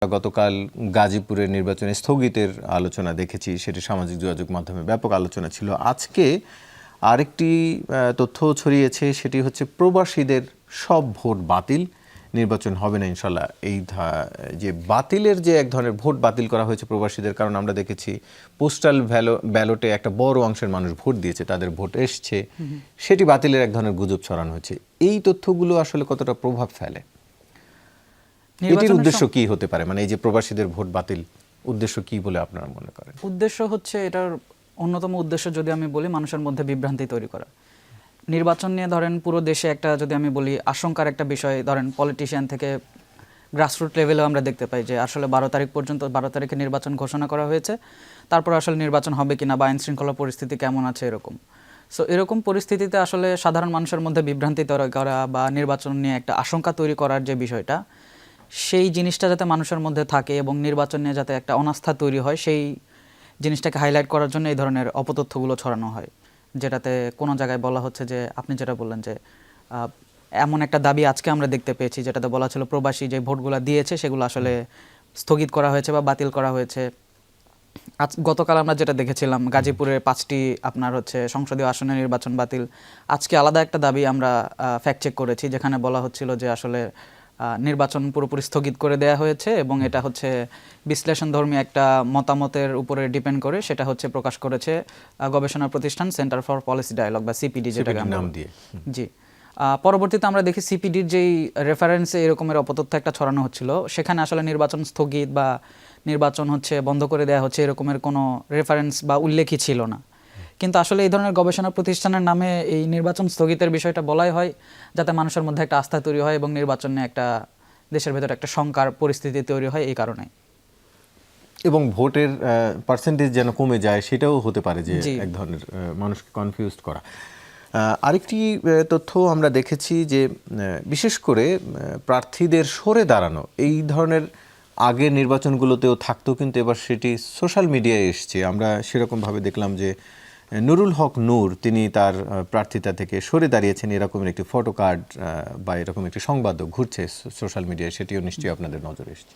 গতকাল গাজীপুরের নির্বাচনে স্থগিতের আলোচনা দেখেছি, সেটি সামাজিক যোগাযোগ মাধ্যমে ব্যাপক আলোচনা ছিল। আজকে আরেকটি তথ্য ছড়িয়েছে, সেটি হচ্ছে প্রবাসীদের সব ভোট বাতিল, নির্বাচন হবে না ইনশাল্লাহ। এই যে বাতিলের যে এক ধরনের ভোট বাতিল করা হয়েছে প্রবাসীদের, কারণ আমরা দেখেছি পোস্টাল ব্যালটে একটা বড় অংশের মানুষ ভোট দিয়েছে, তাদের ভোট এসছে, সেটি বাতিলের এক ধরনের গুজব ছড়ানো হয়েছে। এই তথ্যগুলো আসলে কতটা প্রভাব ফেলে? এটির উদ্দেশ্য কি হতে পারে? মানে এই যে প্রবাসীদের ভোট বাতিল, উদ্দেশ্য কি বলে আপনারা মনে করেন? উদ্দেশ্য হচ্ছে, এটার অন্যতম উদ্দেশ্য যদি আমি বলি, মানুষের মধ্যে বিভ্রান্তি তৈরি করা। নির্বাচন নিয়ে ধরেন পুরো দেশে একটা, যদি আমি বলি, আশঙ্কার একটা বিষয়, ধরেন পলিটিশিয়ান থেকে গ্রাসরুট লেভেলেও আমরা দেখতে পাই যে আসলে 12 তারিখ পর্যন্ত, 12 তারিখে নির্বাচন ঘোষণা করা হয়েছে, তারপর আসলে নির্বাচন হবে কিনা বা আইন শৃঙ্খলা পরিস্থিতি কেমন আছে এরকম। সো এরকম পরিস্থিতিতে আসলে সাধারণ মানুষের মধ্যে বিভ্রান্তি তৈরি করা বা নির্বাচন নিয়ে একটা আশঙ্কা তৈরি করার যে বিষয়টা, সেই জিনিসটা যাতে মানুষের মধ্যে থাকে এবং নির্বাচন নিয়ে যাতে একটা অনাস্থা তৈরি হয়, সেই জিনিসটাকে হাইলাইট করার জন্য এই ধরনের অপতথ্যগুলো ছড়ানো হয়, যেটাতে কোনো জায়গায় বলা হচ্ছে যে, আপনি যেটা বললেন যে এমন একটা দাবি আজকে আমরা দেখতে পেয়েছি যেটাতে বলা ছিল প্রবাসী যে ভোটগুলো দিয়েছে সেগুলো আসলে স্থগিত করা হয়েছে বা বাতিল করা হয়েছে। গতকাল আমরা যেটা দেখেছিলাম গাজীপুরের 5টি আপনার হচ্ছে সংসদীয় আসনের নির্বাচন বাতিল। আজকে আলাদা একটা দাবি আমরা ফ্যাক্ট চেক করেছি, যেখানে বলা হচ্ছিল যে আসলে নির্বাচন পুরোপুরি স্থগিত করে দেয়া হয়েছে এবং এটা হচ্ছে বিশ্লেষণধর্মী একটা মতামতের উপরে ডিপেন্ড করে, সেটা হচ্ছে প্রকাশ করেছে গবেষণা প্রতিষ্ঠান সেন্টার ফর পলিসি ডায়ালগ বা সিপিডি, যেটাকে নাম দিয়ে। জি, পরবর্তীতে আমরা দেখি সিপিডির যেই রেফারেন্সে এরকমের অপতথ্য একটা ছড়ানো হচ্ছিল, সেখানে আসলে নির্বাচন স্থগিত বা নির্বাচন হচ্ছে বন্ধ করে দেওয়া হচ্ছে এরকমের কোনো রেফারেন্স বা উল্লেখই ছিল না। কিন্তু আসলে এই ধরনের গবেষণা প্রতিষ্ঠানের নামে এই নির্বাচন স্থগিতের বিষয়টা বলাই হয় যাতে মানুষের মধ্যে একটা আস্থা তৈরি হয় এবং নির্বাচনে একটা দেশের ভেতরে একটা শঙ্কার পরিস্থিতি তৈরি হয় এই কারণে। এবং ভোটের পার্সেন্টেজ যেন কমে যায়, সেটাও হতে পারে যে এক ধরনের মানুষকে কনফিউজড করা। আরেকটি তথ্য আমরা দেখেছি যে বিশেষ করে প্রার্থীদের সরে দাঁড়ানো, এই ধরনের আগের নির্বাচনগুলোতেও থাকতো, কিন্তু এবার সেটি সোশ্যাল মিডিয়ায় এসছে। আমরা সেরকমভাবে দেখলাম যে নুরুল হক নূর, তিনি তার প্রার্থিতা থেকে সরে দাঁড়িয়েছেন, এরকমের একটি ফটো কার্ড বা এরকম একটি সংবাদও ঘুরছে সোশ্যাল মিডিয়ায়, সেটিও নিশ্চয়ই আপনাদের নজরে এসছে।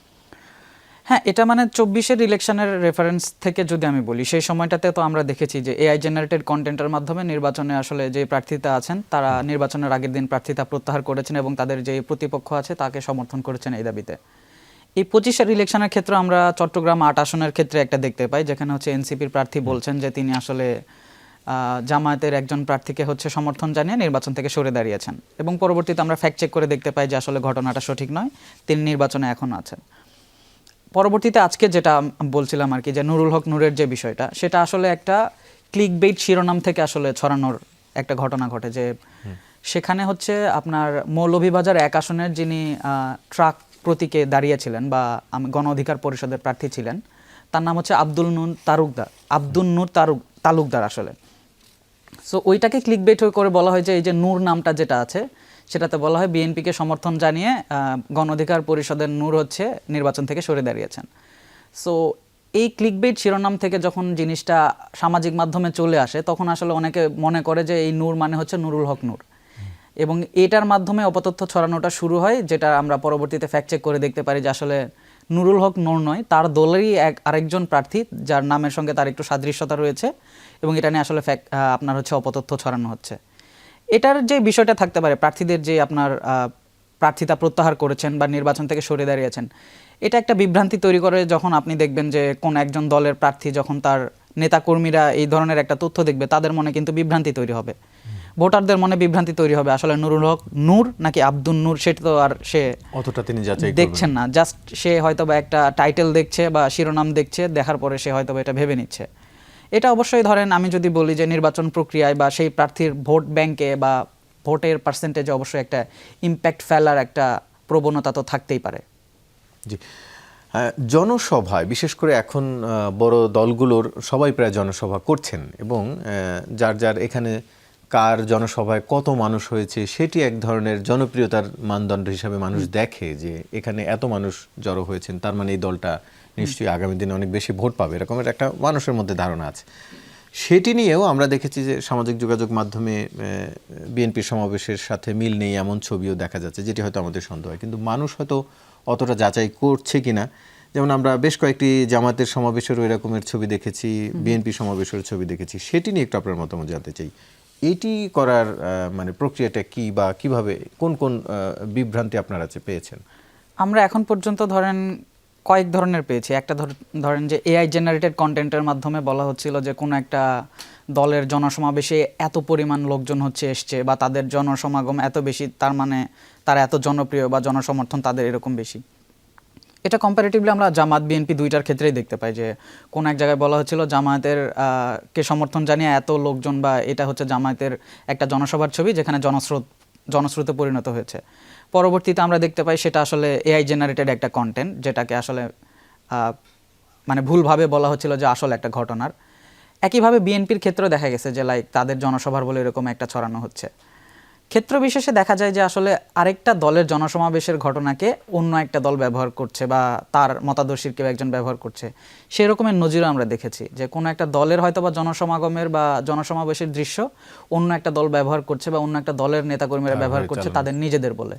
হ্যাঁ, এটা মানে 24-এর ইলেকশনের রেফারেন্স থেকে যদি আমি বলি, সেই সময়টাতে তো আমরা দেখেছি যে এআই জেনারেটেড কন্টেন্টের মাধ্যমে নির্বাচনে আসলে যে প্রার্থীতা আছেন তারা নির্বাচনের আগের দিন প্রার্থীতা প্রত্যাহার করেছেন এবং তাদের যে প্রতিপক্ষ আছে তাকে সমর্থন করেছেন এই দাবিতে। এই 25-এর ইলেকশনের ক্ষেত্রে আমরা চট্টগ্রাম 8 আসনের ক্ষেত্রে একটা দেখতে পাই, যেখানে হচ্ছে এনসিপির প্রার্থী বলছেন যে তিনি আসলে জামায়াতের একজন প্রার্থীকে হচ্ছে সমর্থন জানিয়ে নির্বাচন থেকে সরে দাঁড়িয়েছেন এবং পরবর্তীতে আমরা ফ্যাক্ট চেক করে দেখতে পাই যে আসলে ঘটনাটা সঠিক নয়, তিনি নির্বাচনে এখন আছেন। পরবর্তীতে আজকে যেটা বলছিলাম আর কি, যে নুরুল হক নূরের যে বিষয়টা, সেটা আসলে একটা ক্লিকবেইট শিরোনাম থেকে আসলে ছড়ানোর একটা ঘটনা ঘটে, যে সেখানে হচ্ছে আপনার মৌলভীবাজার 1 আসনের যিনি ট্রাক প্রতীকে দাঁড়িয়েছিলেন বা গণ অধিকার পরিষদের প্রার্থী ছিলেন, তার নাম হচ্ছে আব্দুল নূর তালুকদার আসলে। সো ওইটাকে ক্লিকবেইট করে বলা হয় যে এই যে নূর নামটা যেটা আছে সেটাতে বলা হয় বিএনপিকে সমর্থন জানিয়ে গণ অধিকার পরিষদের নূর হচ্ছে নির্বাচন থেকে সরে দাঁড়িয়েছেন। সো এই ক্লিকবেইট শিরোনাম থেকে যখন জিনিসটা সামাজিক মাধ্যমে চলে আসে, তখন আসলে অনেকে মনে করে যে এই নূর মানে হচ্ছে নুরুল হক নূর, এবং এটার মাধ্যমে অপতথ্য ছড়ানোটা শুরু হয়, যেটা আমরা পরবর্তীতে ফ্যাক্ট চেক করে দেখতে পারি যে আসলে নুরুল হক নূর নয়, তার দলেরই আরেকজন প্রার্থী যার নামের সঙ্গে তার একটু সাদৃশ্যতা রয়েছে, এবং এটা নিয়ে আসলে আপনার হচ্ছে অপতথ্য ছড়ানো হচ্ছে। এটার যে বিষয়টা থাকতে পারে, প্রার্থীদের যে আপনার প্রার্থিতা প্রত্যাহার করেছেন বা নির্বাচন থেকে সরে দাঁড়িয়েছেন, এটা একটা বিভ্রান্তি তৈরি করে যখন আপনি দেখবেন যে কোন একজন দলের প্রার্থী যখন তার নেতাকর্মীরা এই ধরনের একটা তথ্য দেখবে, তাদের মনে কিন্তু বিভ্রান্তি তৈরি হবে, ভোটারদের মনে বিভ্রান্তি তৈরি হবে আসলে নুরুল হক নূর নাকি আব্দুল নূর, সেটা তো আর সে অতটা তিনি যাচাই দেখছেন না, জাস্ট সে হয়তো বা একটা টাইটেল দেখছে বা শিরোনাম দেখছে, দেখার পরে সে হয়তো এটা ভেবে নিচ্ছে। এটা অবশ্যই ধরেন আমি যদি বলি যে নির্বাচন প্রক্রিয়ায় বা সেই প্রার্থীর ভোট ব্যাংকে বা ভোটের পার্সেন্টেজে অবশ্যই একটা ইম্প্যাক্ট ফেলার একটা প্রবণতা তো থাকতেই পারে। জি, জনসভায় বিশেষ করে এখন বড় দলগুলোর সবাই প্রায় জনসভা করছেন, এবং যার যার এখানে কার জনসভায় কত মানুষ হয়েছে সেটি এক ধরনের জনপ্রিয়তার মানদণ্ড হিসাবে মানুষ দেখে, যে এখানে এত মানুষ জড়ো হয়েছেন, তার মানে এই দলটা নিশ্চয়ই আগামী দিনে অনেক বেশি ভোট পাবে, এরকমের একটা মানুষের মধ্যে ধারণা আছে। সেটি নিয়েও আমরা দেখেছি যে সামাজিক যোগাযোগ মাধ্যমে বিএনপির সমাবেশের সাথে মিল নেই এমন ছবিও দেখা যাচ্ছে, যেটি হয়তো আমাদের সন্দেহ হয়, কিন্তু মানুষ হয়তো অতটা যাচাই করছে কিনা যেমন আমরা বেশ কয়েকটি জামাতের সমাবেশের ওই রকমের ছবি দেখেছি, বিএনপি সমাবেশের ছবি দেখেছি, সেটি নিয়ে একটু আপনার মতামত জানতে চাই। এটি করার মানে প্রক্রিয়াটা কি বা কিভাবে কোন কোন বিভ্রান্তি আপনারা পেয়েছেন? আমরা এখন পর্যন্ত ধরেন কয়েক ধরনের পেয়েছি। একটা ধরেন যে এআই জেনারেটেড কন্টেন্টের মাধ্যমে বলা হচ্ছিল যে কোনো একটা দলের জনসমাবেশে এত পরিমাণ লোকজন এসছে বা তাদের জনসমাগম এত বেশি, তার মানে তারা এত জনপ্রিয় বা জনসমর্থন তাদের এরকম বেশি। এটা কম্পারেটিভলি আমরা জামাত বিএনপি দুইটার ক্ষেত্রেই দেখতে পাই যে কোন এক জায়গায় বলা হচ্ছিল জামায়াতের কে সমর্থন জানিয়ে এত লোকজন, বা এটা হচ্ছে জামায়াতের একটা জনসভার ছবি যেখানে জনস্রোতে পরিণত হয়েছে। পরবর্তীতে আমরা দেখতে পাই সেটা আসলে এআই জেনারেটেড একটা কন্টেন্ট, যেটাকে আসলে মানে ভুলভাবে বলা হচ্ছিল যে আসলে একটা ঘটনার। একইভাবে বিএনপির ক্ষেত্রেও দেখা গেছে যে তাদের জনসভার বলে এরকম একটা ছড়ানো হচ্ছে। ক্ষেত্র বিশেষে দেখা যায় যে আসলে আরেকটা দলের জনসমাবেশের ঘটনাকে অন্য একটা দল ব্যবহার করছে বা তার মতাদর্শীর কেউ একজন ব্যবহার করছে। সেই রকমের নজিরও আমরা দেখেছি যে কোনো একটা দলের হয়তো বা জনসমাগমের বা জনসমাবেশের দৃশ্য অন্য একটা দল ব্যবহার করছে বা অন্য একটা দলের নেতাকর্মীরা ব্যবহার করছে তাদের নিজেদের বলে।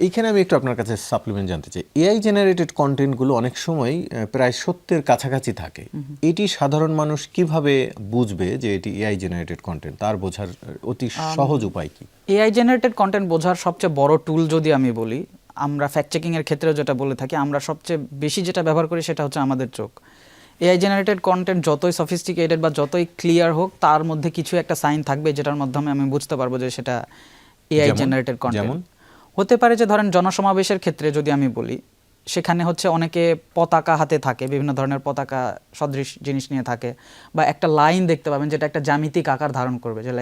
এইখানে আমি একটু আপনার কাছে সাপ্লিমেন্ট জানতে চাই। এআই জেনারেটেড কন্টেন্টগুলো অনেক সময় প্রায় সত্যের কাছাকাছি থাকে। এটি সাধারণ মানুষ কিভাবে বুঝবে যে এটি এআই জেনারেটেড কন্টেন্ট? তার বোঝার অতি সহজ উপায় কি? এআই জেনারেটেড কন্টেন্ট বোঝার সবচেয়ে বড় টুল যদি আমি বলি, আমরা ফ্যাক্ট চেকিং এর ক্ষেত্রেও যেটা বলে থাকি, আমরা সবচেয়ে বেশি যেটা ব্যবহার করি সেটা হচ্ছে আমাদের চোখ। এআই জেনারেটেড কন্টেন্ট যতই সফিস্টিকেটেড বা যতই ক্লিয়ার হোক, তার মধ্যে কিছু একটা সাইন থাকবে যেটার মাধ্যমে আমি বুঝতে পারবো যে সেটা এআই জেনারেটেড কন্টেন্ট। হতে পারে যে ধরেন জনসমাবেশের ক্ষেত্রে যদি আমি বলি, সেখানে অনেকে পতাকা হাতে থাকে, বিভিন্ন ধরনের পতাকা সদৃশ জিনিস নিয়ে থাকে, বা একটা লাইন দেখতে পাবেন যেটা একটা জ্যামিতিক আকার ধারণ করবে, যে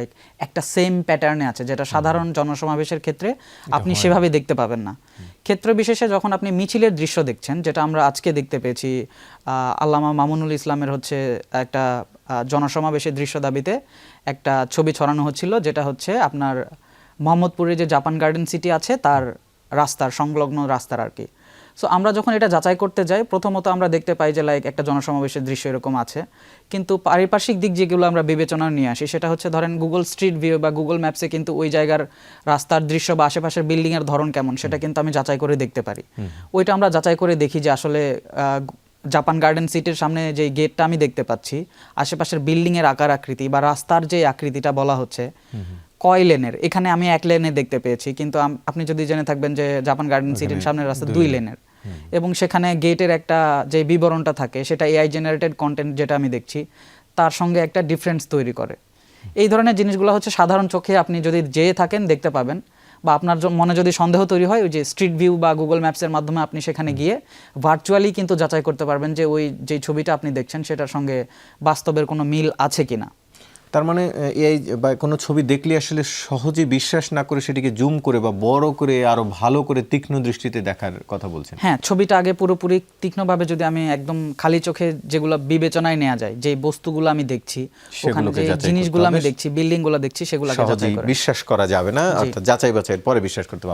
একটা সেম প্যাটার্নে আছে, যেটা সাধারণ জনসমাবেশের ক্ষেত্রে আপনি সেভাবে দেখতে পাবেন না। ক্ষেত্র বিশেষে যখন আপনি মিছিলের দৃশ্য দেখছেন, যেটা আমরা আজকে দেখতে পেয়েছি, আল্লামা মামুনুল ইসলামের একটা জনসমাবেশের দৃশ্য দাবিতে একটা ছবি ছড়ানো হচ্ছিল, যেটা আপনার মোহাম্মদপুরে যে জাপান গার্ডেন সিটি আছে তার রাস্তার সংলগ্ন রাস্তার আর কি। সো আমরা যখন এটা যাচাই করতে যাই, প্রথমত আমরা দেখতে পাই যে একটা জনসমাবেশের দৃশ্য এরকম আছে, কিন্তু পারিপার্শ্বিক দিক যেগুলো আমরা বিবেচনা নিয়ে আসি, সেটা ধরেন গুগল স্ট্রিট ভিউ বা গুগল ম্যাপসে কিন্তু ওই জায়গার রাস্তার দৃশ্য বা আশেপাশের বিল্ডিংয়ের ধরন কেমন সেটা কিন্তু আমি যাচাই করে দেখতে পারি। ওইটা আমরা যাচাই করে দেখি যে আসলে জাপান গার্ডেন সিটির সামনে যে গেটটা আমি দেখতে পাচ্ছি, আশেপাশের বিল্ডিংয়ের আকার আকৃতি বা রাস্তার যে আকৃতিটা বলা হচ্ছে কয় লেনের, এখানে আমি 1 লেনে দেখতে পেয়েছি, কিন্তু আপনি যদি জেনে থাকবেন যে জাপান গার্ডেন সিটির সামনের রাস্তা 2 লেনের, এবং সেখানে গেটের একটা যে বিবরণটা থাকে সেটা এআই জেনারেটেড কন্টেন্ট যেটা আমি দেখছি তার সঙ্গে একটা ডিফারেন্স তৈরি করে। এই ধরনের জিনিসগুলো সাধারণ চোখে আপনি যদি যেয়ে থাকেন দেখতে পাবেন, বা আপনার মনে যদি সন্দেহ তৈরি হয়, ওই যে স্ট্রিট ভিউ বা গুগল ম্যাপসের মাধ্যমে আপনি সেখানে গিয়ে ভার্চুয়ালি কিন্তু যাচাই করতে পারবেন যে ওই যে ছবিটা আপনি দেখছেন সেটার সঙ্গে বাস্তবের কোনো মিল আছে কিনা। তার মানে এআই বা কোনো ছবি দেখলে আসলে সহজে বিশ্বাস না করে সেটিকে জুম করে বা বড় করে আরো ভালো করে তীক্ষ্ণ দৃষ্টিতে দেখার কথা বলছেন। হ্যাঁ, ছবিটা আগে পুরোপুরি তীক্ষ্ণভাবে যদি আমি একদম খালি চোখে যেগুলো বিবেচনায় নেওয়া যায়, যে বস্তুগুলো আমি দেখছি, ওখানে যে জিনিসগুলো আমি দেখছি, বিল্ডিংগুলো দেখছি, সেগুলো সহজেই বিশ্বাস করা যাবে না, অর্থাৎ যাচাই বাছাইয়ের পরে বিশ্বাস করতে হবে।